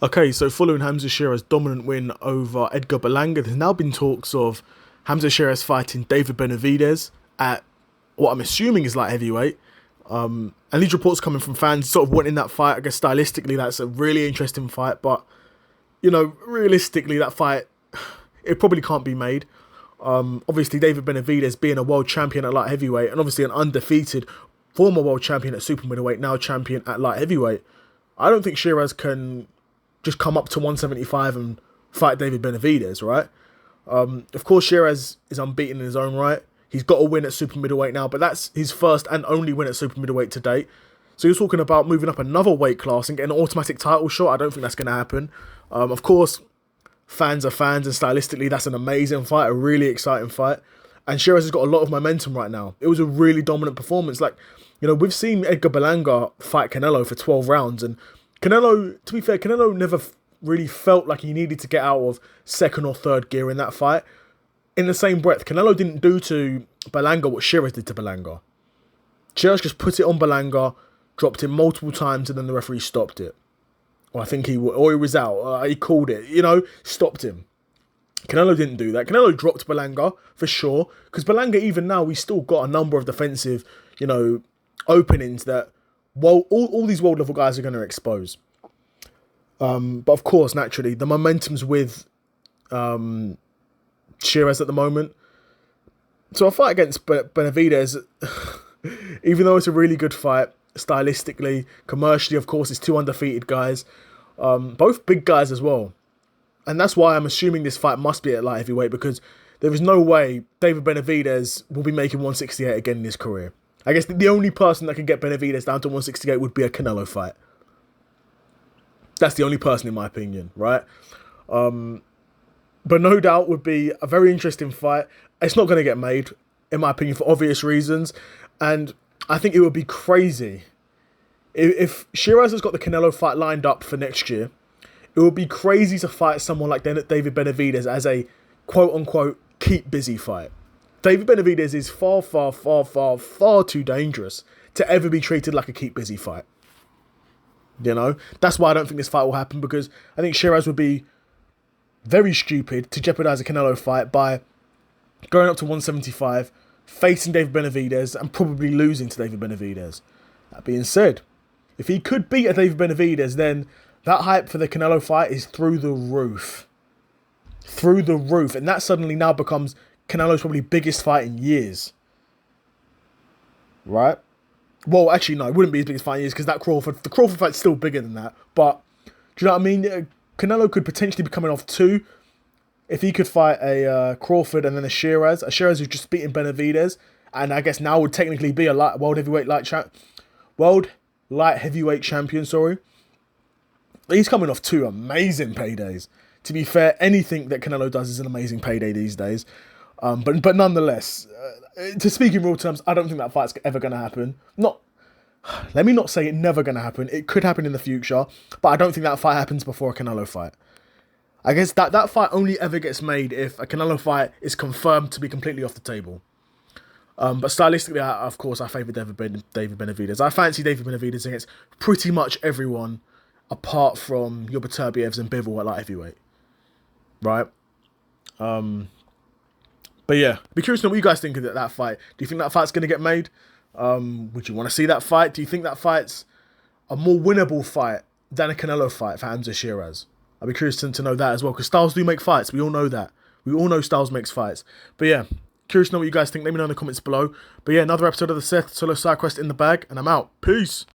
Okay, so following Hamzah Sheeraz's dominant win over Edgar Berlanga, there's now been talks of Hamzah Sheeraz fighting David Benavidez at what I'm assuming is light heavyweight. And these reports coming from fans sort of wanting that fight. I guess stylistically, that's a really interesting fight, but realistically, that fight it probably can't be made. Obviously, David Benavidez being a world champion at light heavyweight, and obviously an undefeated former world champion at super middleweight, now champion at light heavyweight. I don't think Sheeraz can just come up to 175 and fight David Benavidez, right? Of course, Sheeraz is unbeaten in his own right. He's got a win at super middleweight now, but that's his first and only win at super middleweight to date. So you're talking about moving up another weight class and getting an automatic title shot. I don't think that's going to happen. Of course, fans are fans, and stylistically, that's an amazing fight, a really exciting fight. And Sheeraz has got a lot of momentum right now. It was a really dominant performance. We've seen Edgar Berlanga fight Canelo for 12 rounds, and Canelo, to be fair, Canelo never really felt like he needed to get out of second or third gear in that fight. In the same breath, Canelo didn't do to Berlanga what Sheeraz did to Berlanga. Sheeraz just put it on Berlanga, dropped him multiple times, and then the referee stopped it. Or I think he was out. He called it, stopped him. Canelo didn't do that. Canelo dropped Berlanga for sure, because Berlanga, even now, he's still got a number of defensive, openings that all these world level guys are going to expose. But of course, naturally, the momentum's with Sheeraz at the moment. So a fight against Benavidez, even though it's a really good fight, stylistically, commercially, of course, it's two undefeated guys. Both big guys as well. And that's why I'm assuming this fight must be at light heavyweight, because there is no way David Benavidez will be making 168 again in his career. I guess the only person that can get Benavidez down to 168 would be a Canelo fight. That's the only person, in my opinion, right? But no doubt would be a very interesting fight. It's not going to get made, in my opinion, for obvious reasons. And I think it would be crazy if Sheeraz has got the Canelo fight lined up for next year. It would be crazy to fight someone like David Benavidez as a quote-unquote keep busy fight. David Benavidez is far, far, far, far, far too dangerous to ever be treated like a keep busy fight. That's why I don't think this fight will happen, because I think Sheeraz would be very stupid to jeopardize a Canelo fight by going up to 175, facing David Benavidez, and probably losing to David Benavidez. That being said, if he could beat a David Benavidez, then that hype for the Canelo fight is through the roof. Through the roof. And that suddenly now becomes Canelo's probably biggest fight in years. Right? Well, actually, no, it wouldn't be his biggest fight in years, because the Crawford fight's still bigger than that. But, do you know what I mean? Canelo could potentially be coming off two if he could fight a Crawford and then a Sheeraz who's just beaten Benavidez, and I guess now would technically be a world light heavyweight champion. Sorry, he's coming off two amazing paydays. To be fair, anything that Canelo does is an amazing payday these days. But nonetheless, to speak in real terms, I don't think that fight's ever going to happen. Let me not say it's never going to happen. It could happen in the future, but I don't think that fight happens before a Canelo fight. I guess that fight only ever gets made if a Canelo fight is confirmed to be completely off the table. But stylistically, of course, I favour David Benavidez. I fancy David Benavidez against pretty much everyone apart from your Beterbievs and Bivol at light heavyweight. Right? But yeah, be curious to know what you guys think of that fight. Do you think that fight's going to get made? Would you want to see that fight? Do you think that fight's a more winnable fight than a Canelo fight for Hamzah Sheeraz? I'd be curious to know that as well, because styles do make fights. We all know that. We all know styles makes fights. But yeah, curious to know what you guys think. Let me know in the comments below. But yeah, another episode of the Seth Solo Side Quest in the bag, and I'm out. Peace.